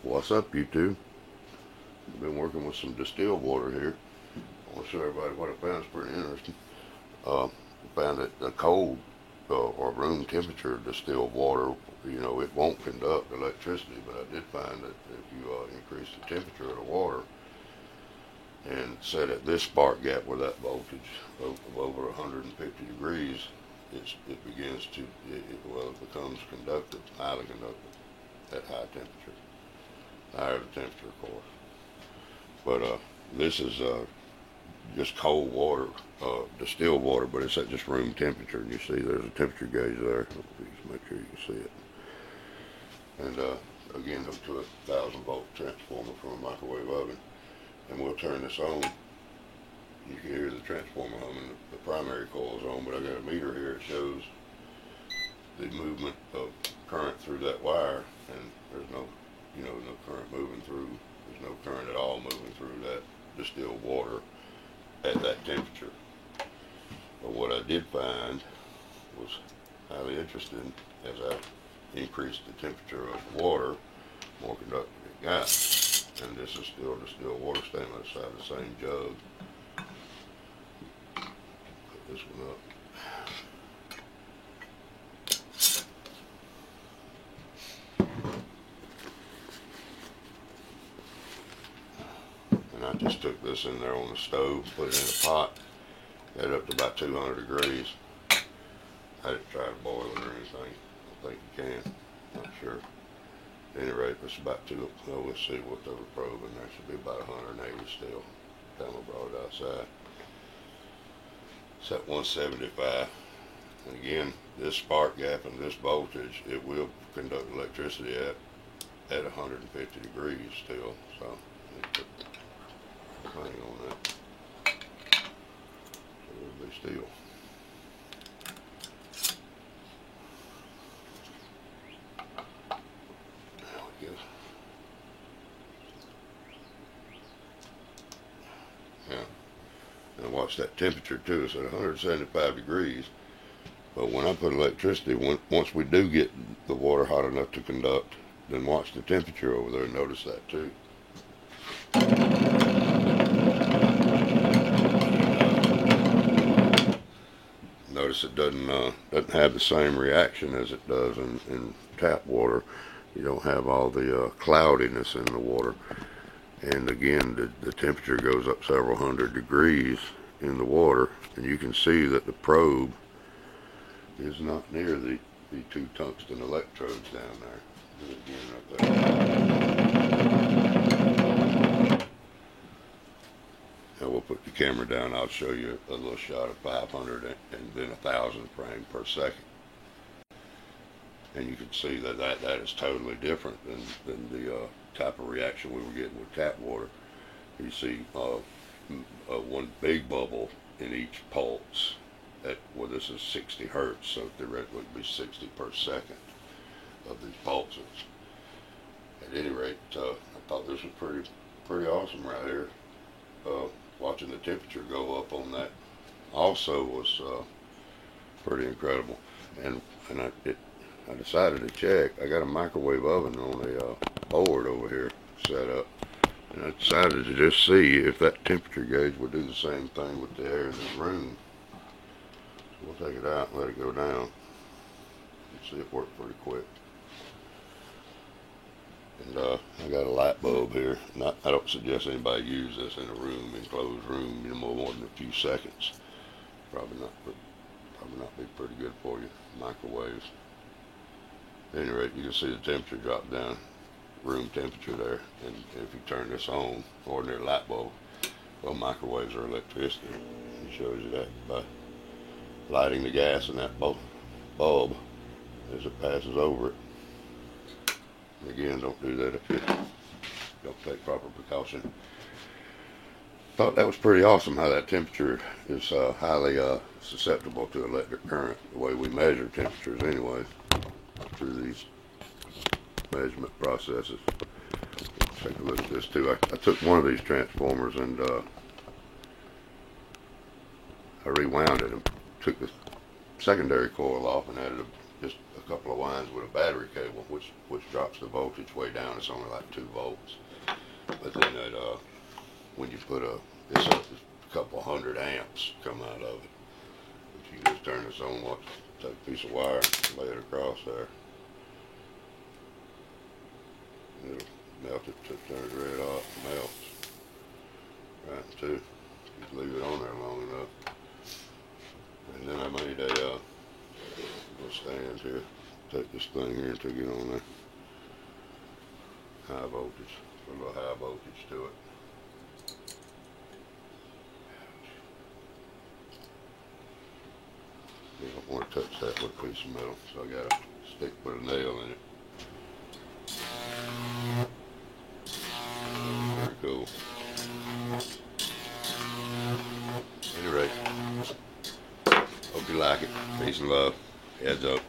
What's up, YouTube? I've been working with some distilled water here. I want to show everybody what I found. It's pretty interesting. I found that the cold or room temperature distilled water, it won't conduct electricity, but I did find that if you increase the temperature of the water and set at this spark gap where that voltage of over 150 degrees, it begins to, it becomes conductive, highly conductive at high temperature. Higher the temperature, of course. But this is just cold water, distilled water, but it's at just room temperature. And you see there's a temperature gauge there. Just make sure you can see it. And again, hooked to a 1,000-volt transformer from a microwave oven. And we'll turn this on. You can hear the transformer humming. The primary coil is on, but I got a meter here. It shows the movement of current through that wire, and there's no current moving through. There's no current at all moving through that distilled water at that temperature. But what I did find was highly interesting. As I increased the temperature of the water, more conductive it got. And this is still distilled water standing outside the same jug. Put this one up. And I just took this in there on the stove, put it in a pot, got it up to about 200 degrees. I didn't try to boil it or anything. I don't think you can. Not sure. At any rate, it's about let's see what they were probing. There should be about 180 still. Time I brought it outside. It's at 175. And again, this spark gap and this voltage, it will conduct electricity at 150 degrees still. So, let me put the thing on that. So it'll be still. Yeah. And watch that temperature too. It's at 175 degrees. But when I put electricity, once we do get the water hot enough to conduct, then watch the temperature over there and notice that too. Notice it doesn't have the same reaction as it does in tap water. You don't have all the cloudiness in the water. And again, the temperature goes up several hundred degrees in the water, and you can see that the probe is not near the two tungsten electrodes down there. Do it again right there. Now we'll put the camera down. I'll show you a little shot of 500 and then 1,000 frames per second. And you can see that is totally different than the type of reaction we were getting with tap water. You see one big bubble in each pulse. Well, this is 60 hertz, so theoretically it would be 60 per second of these pulses. At any rate, I thought this was pretty awesome right here. Watching the temperature go up on that also was pretty incredible. And I decided to check. I got a microwave oven on a board over here set up, and I decided to just see if that temperature gauge would do the same thing with the air in this room. So we'll take it out and let it go down and see it worked pretty quick. And I got a light bulb here. I don't suggest anybody use this in a room, enclosed room, more than a few seconds. Probably not be pretty good for you. Microwaves. At any rate, you can see the temperature drop down, room temperature there. And if you turn this on, ordinary light bulb, well, microwaves are electricity. It shows you that by lighting the gas in that bulb as it passes over it. And again, don't do that if you don't take proper precaution. Thought that was pretty awesome how that temperature is highly susceptible to electric current, the way we measure temperatures anyway, through these measurement processes. Take a look at this too. I took one of these transformers and I rewound it and took the secondary coil off and added just a couple of wires with a battery cable, which drops the voltage way down. It's only like 2 volts. But then it, when you put it's a couple hundred amps come out of it. But you just turn this on, take a piece of wire, lay it across there. It'll melt it till it turns red hot, melts. Right in two. Just leave it on there long enough. And then I made a little stand here. Take this thing here and take it on there. High voltage. Put a little high voltage to it. You don't want to touch that with a piece of metal, so I got a stick with a nail in it. Very cool. At any rate, hope you like it. Peace and love. Heads up.